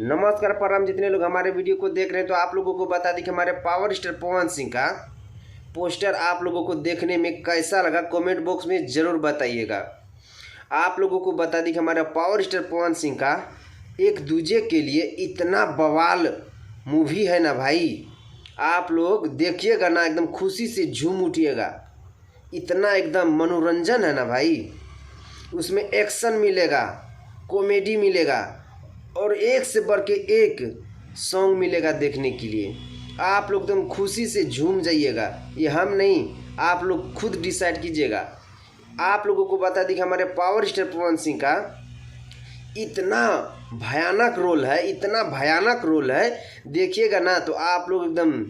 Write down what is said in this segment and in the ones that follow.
नमस्कार प्रणाम। जितने लोग हमारे वीडियो को देख रहे हैं तो आप लोगों को बता दें कि हमारे पावर स्टार पवन सिंह का पोस्टर आप लोगों को देखने में कैसा लगा, कमेंट बॉक्स में ज़रूर बताइएगा। आप लोगों को बता दें कि हमारे पावर स्टार पवन सिंह का एक दूजे के लिए इतना बवाल मूवी है ना भाई, आप लोग देखिएगा ना एकदम खुशी से झूम उठिएगा। इतना एकदम मनोरंजन है ना भाई, उसमें एक्शन मिलेगा, कॉमेडी मिलेगा और एक से बढ़ के एक सॉन्ग मिलेगा देखने के लिए। आप लोग एकदम खुशी से झूम जाइएगा। ये हम नहीं, आप लोग खुद डिसाइड कीजिएगा। आप लोगों को बता दें कि हमारे पावर स्टार पवन सिंह का इतना भयानक रोल है, इतना भयानक रोल है, देखिएगा ना तो आप लोग एकदम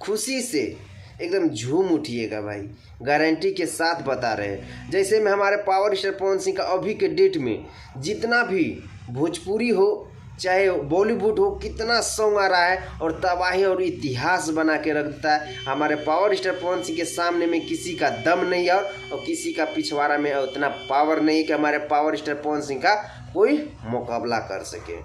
खुशी से एकदम झूम उठिएगा भाई, गारंटी के साथ बता रहे हैं। जैसे में हमारे पावर स्टार पवन सिंह का अभी के डेट में जितना भी भोजपुरी हो चाहे बॉलीवुड हो, कितना सॉन्ग आ रहा है और तबाही और इतिहास बना के रखता है। हमारे पावर स्टार पवन सिंह के सामने में किसी का दम नहीं है और किसी का पिछवाड़ा में उतना पावर नहीं है कि हमारे पावर स्टार पवन सिंह का कोई मुकाबला कर सके।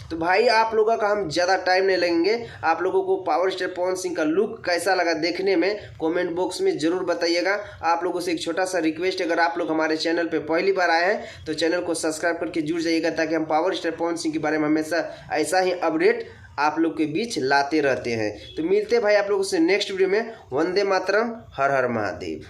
तो भाई आप लोगों का हम ज़्यादा टाइम नहीं लगेंगे। आप लोगों को पावर स्टार पवन सिंह का लुक कैसा लगा देखने में कमेंट बॉक्स में ज़रूर बताइएगा। आप लोगों से एक छोटा सा रिक्वेस्ट, अगर आप लोग हमारे चैनल पे पहली बार आए हैं तो चैनल को सब्सक्राइब करके जुड़ जाइएगा, ताकि हम पावर स्टार पवन सिंह के बारे में हमेशा ऐसा ही अपडेट आप लोग के बीच लाते रहते हैं। तो मिलते हैं भाई आप लोगों से नेक्स्ट वीडियो में। वंदे मातरम, हर हर महादेव।